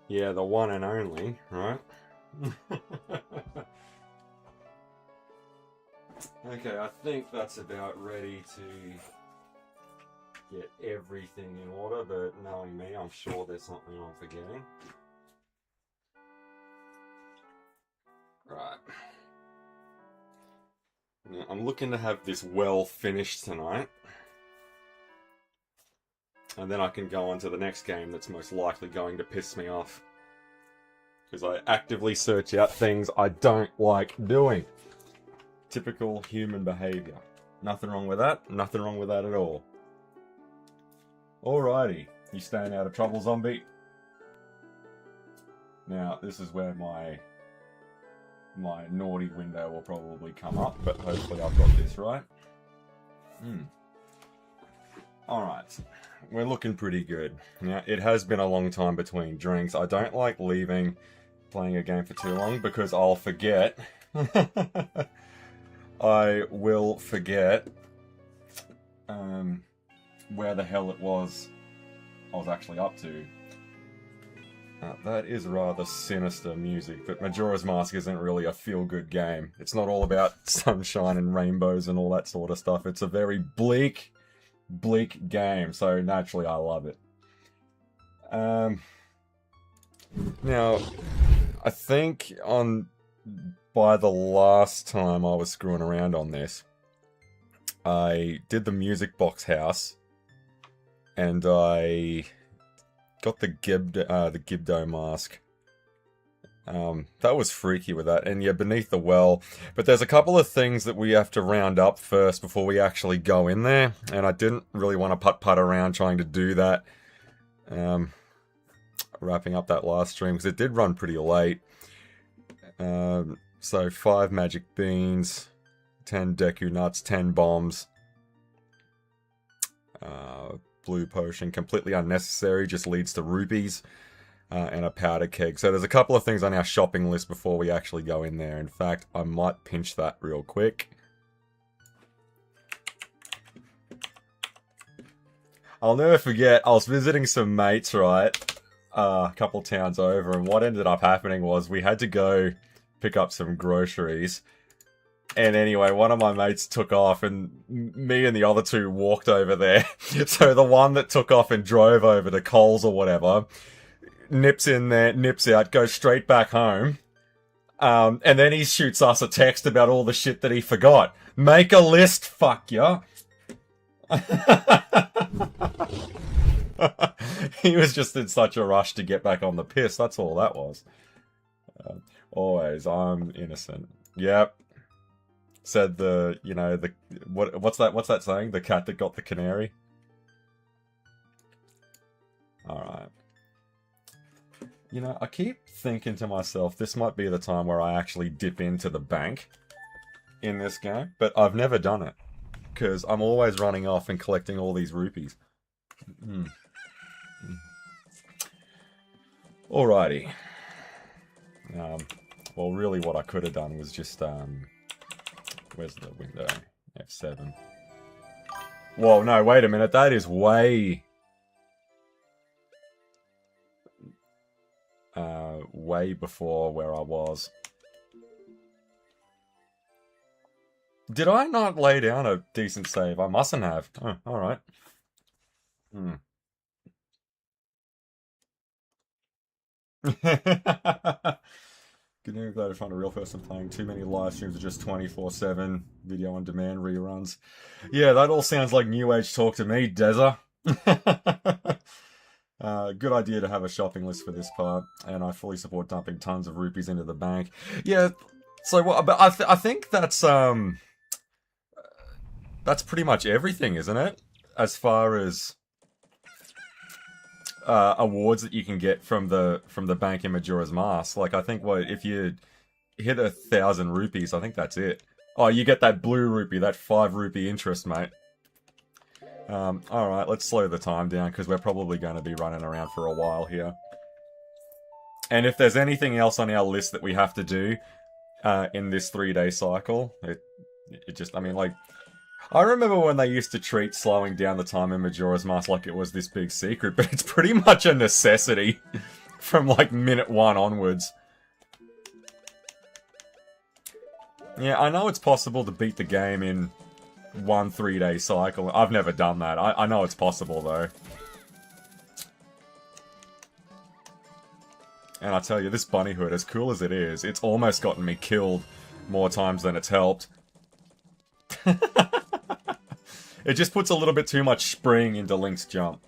Yeah, the one and only, right? Okay, I think that's about ready to get everything in order, but knowing me, I'm sure there's something I'm forgetting. Right. Now, I'm looking to have this well finished tonight. And then I can go on to the next game that's most likely going to piss me off. Because I actively search out things I don't like doing. Typical human behaviour. Nothing wrong with that. Nothing wrong with that at all. Alrighty. You staying out of trouble, zombie? Now, this is where my naughty window will probably come up, but hopefully I've got this right. Alright. We're looking pretty good. Now, it has been a long time between drinks. I don't like playing a game for too long, because I'll forget. I will forget where the hell it was I was actually up to. That is rather sinister music, but Majora's Mask isn't really a feel-good game. It's not all about sunshine and rainbows and all that sort of stuff. It's a very bleak game, so naturally I love it. Now, I think by the last time I was screwing around on this, I did the music box house, and I got the Gibdo mask. That was freaky with that, and yeah, beneath the well. But there's a couple of things that we have to round up first before we actually go in there, and I didn't really want to putt around trying to do that. Wrapping up that last stream, because it did run pretty late. So 5 magic beans, 10 Deku nuts, 10 bombs. Blue potion, completely unnecessary, just leads to rupees. And a powder keg. So there's a couple of things on our shopping list before we actually go in there. In fact, I might pinch that real quick. I'll never forget, I was visiting some mates, right? A couple towns over, and what ended up happening was we had to go pick up some groceries. And anyway, one of my mates took off, and me and the other two walked over there. So the one that took off and drove over to Coles or whatever, nips in there, nips out, goes straight back home. And then he shoots us a text about all the shit that he forgot. Make a list, fuck ya. He was just in such a rush to get back on the piss, that's all that was. Always, I'm innocent. Yep. Said what's that saying? The cat that got the canary? Alright. You know, I keep thinking to myself, this might be the time where I actually dip into the bank in this game, but I've never done it, because I'm always running off and collecting all these rupees. Alrighty. Well, really what I could have done was just, where's the window? F7. Whoa, no, wait a minute, that is way before where I was. Did I not lay down a decent save? I mustn't have. Oh, alright. Good news, glad to find a real person playing. Too many live streams are just 24/7 video on demand reruns. Yeah, that all sounds like new age talk to me, Deza. Good idea to have a shopping list for this part, and I fully support dumping tons of rupees into the bank. Yeah, so what? But I think that's pretty much everything, isn't it? As far as awards that you can get from the bank in Majora's Mask. Like, I think if you hit 1,000 rupees, I think that's it. Oh, you get that blue rupee, that 5 rupee interest, mate. Alright, let's slow the time down, because we're probably going to be running around for a while here. And if there's anything else on our list that we have to do in this 3-day cycle, it just, I mean, like, I remember when they used to treat slowing down the time in Majora's Mask like it was this big secret, but it's pretty much a necessity from, like, minute 1 onwards. Yeah, I know it's possible to beat the game in 1 3-day cycle. I've never done that. I know it's possible, though. And I tell you, this bunny hood, as cool as it is, it's almost gotten me killed more times than it's helped. It just puts a little bit too much spring into Link's jump.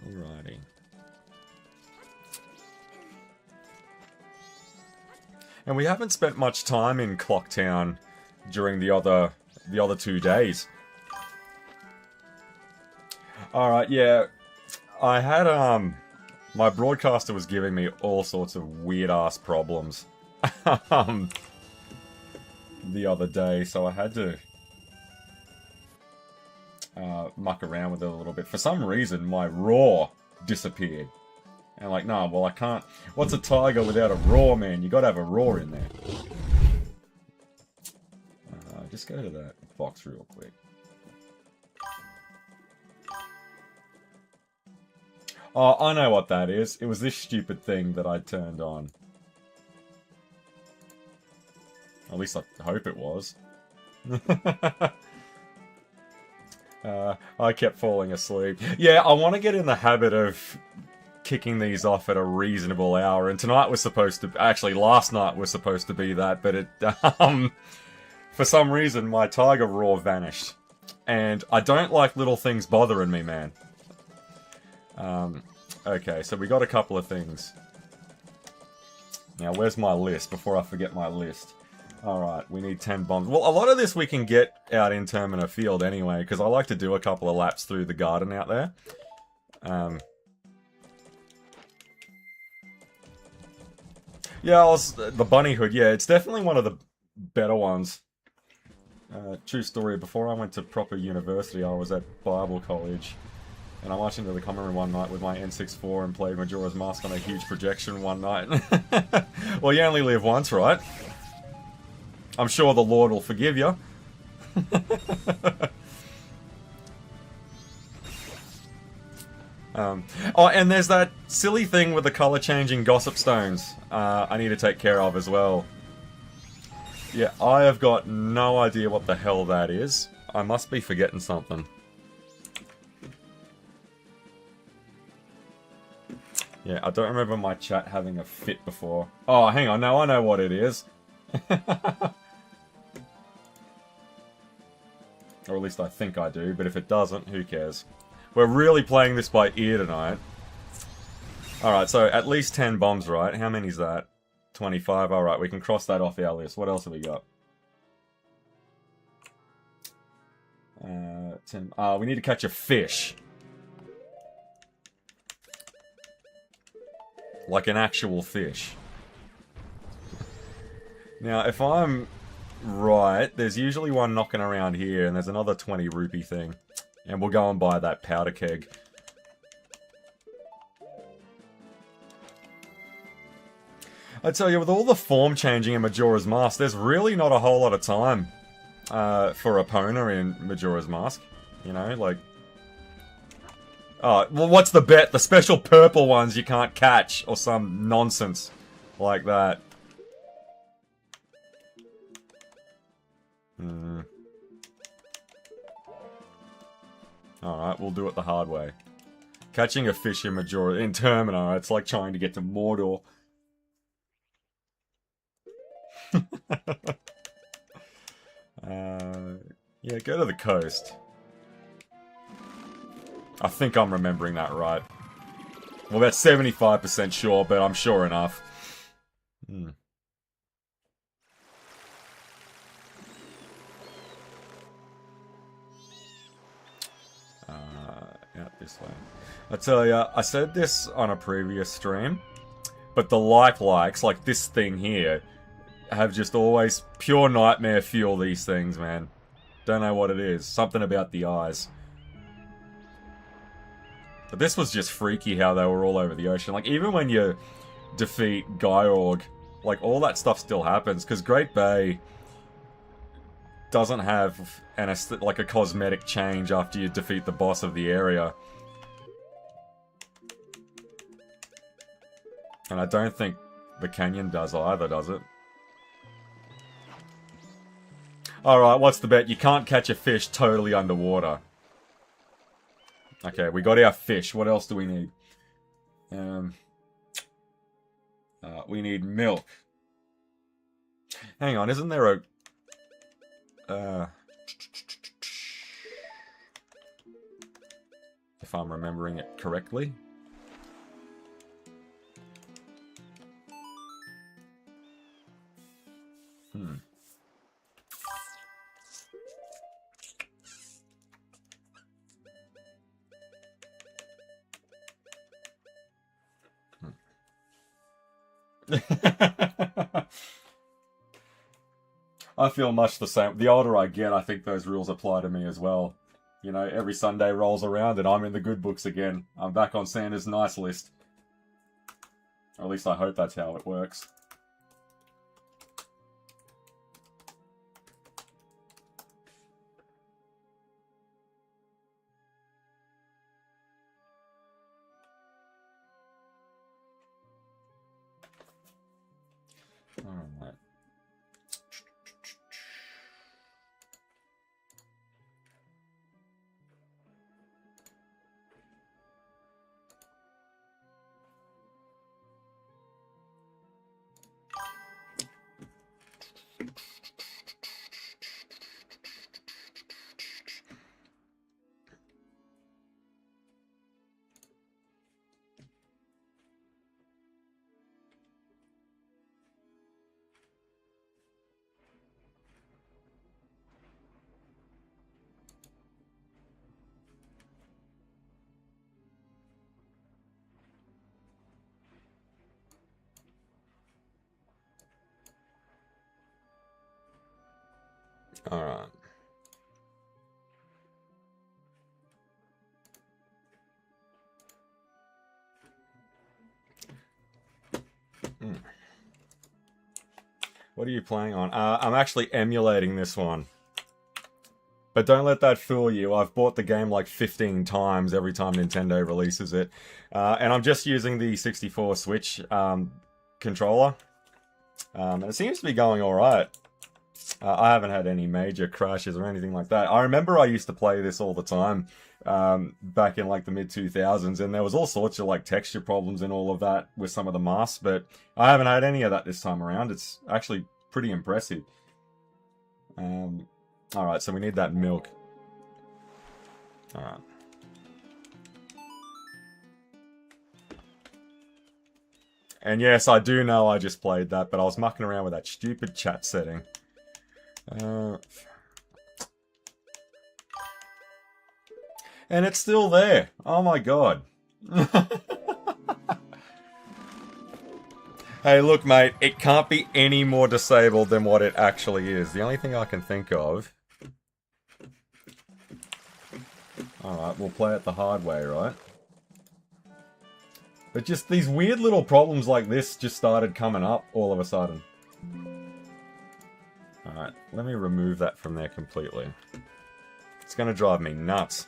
Alrighty. And we haven't spent much time in Clocktown during the other 2 days. Alright, yeah. I had, my broadcaster was giving me all sorts of weird-ass problems the other day, so I had to muck around with it a little bit. For some reason, my roar disappeared. And like, nah, well, I can't... What's a tiger without a roar, man? You gotta have a roar in there. Just go to that box real quick. Oh, I know what that is. It was this stupid thing that I turned on. At least I hope it was. I kept falling asleep. Yeah, I want to get in the habit of kicking these off at a reasonable hour. And tonight was supposed to... Actually, last night was supposed to be that. But it... for some reason, my tiger roar vanished. And I don't like little things bothering me, man. Okay, so we got a couple of things. Now, where's my list, before I forget my list? Alright, we need 10 bombs. Well, a lot of this we can get out in Termina Field anyway, because I like to do a couple of laps through the garden out there. Yeah, the bunny hood, yeah, it's definitely one of the better ones. True story, before I went to proper university, I was at Bible college. And I marched into the common room one night with my N64 and played Majora's Mask on a huge projection one night. Well, you only live once, right? I'm sure the Lord will forgive you. Oh, and there's that silly thing with the color-changing gossip stones I need to take care of as well. Yeah, I have got no idea what the hell that is. I must be forgetting something. Yeah, I don't remember my chat having a fit before. Oh, hang on, now I know what it is. Or at least I think I do, but if it doesn't, who cares? We're really playing this by ear tonight. Alright, so at least 10 bombs, right? How many is that? 25, alright, we can cross that off our list. What else have we got? 10. We need to catch a fish. Like an actual fish. Now, if I'm right, there's usually one knocking around here, and there's another 20 rupee thing. And we'll go and buy that powder keg. I tell you, with all the form changing in Majora's Mask, there's really not a whole lot of time for Epona in Majora's Mask. You know, like... Oh, well, what's the bet? The special purple ones you can't catch, or some nonsense like that. Alright, we'll do it the hard way. Catching a fish in Majora, in Termina, it's like trying to get to Mordor. Yeah, go to the coast. I think I'm remembering that right. Well, that's 75% sure, but I'm sure enough. Hmm. Out this way. I tell ya, I said this on a previous stream, but the likes, like this thing here, have just always pure nightmare fuel these things, man. Don't know what it is. Something about the eyes. But this was just freaky how they were all over the ocean. Like, even when you defeat Gyorg, like, all that stuff still happens, because Great Bay doesn't have like a cosmetic change after you defeat the boss of the area. And I don't think the canyon does either, does it? Alright, what's the bet? You can't catch a fish totally underwater. Okay, we got our fish. What else do we need? We need milk. Hang on, isn't there a... if I'm remembering it correctly. I feel much the same. The older I get, I think those rules apply to me as well. You know, every Sunday rolls around and I'm in the good books again. I'm back on Santa's nice list. Or at least I hope that's how it works. Alright. Alright. What are you playing on? I'm actually emulating this one. But don't let that fool you. I've bought the game like 15 times every time Nintendo releases it. And I'm just using the 64 Switch controller. And it seems to be going alright. I haven't had any major crashes or anything like that. I remember I used to play this all the time back in like the mid-2000s, and there was all sorts of like texture problems and all of that with some of the masks, but I haven't had any of that this time around. It's actually pretty impressive. Alright, so we need that milk. Alright. And yes, I do know I just played that, but I was mucking around with that stupid chat setting. And it's still there. Oh my god. Hey, look, mate, it can't be any more disabled than what it actually is. The only thing I can think of... Alright, we'll play it the hard way, right? But just these weird little problems like this just started coming up all of a sudden. Alright, let me remove that from there completely. It's gonna drive me nuts.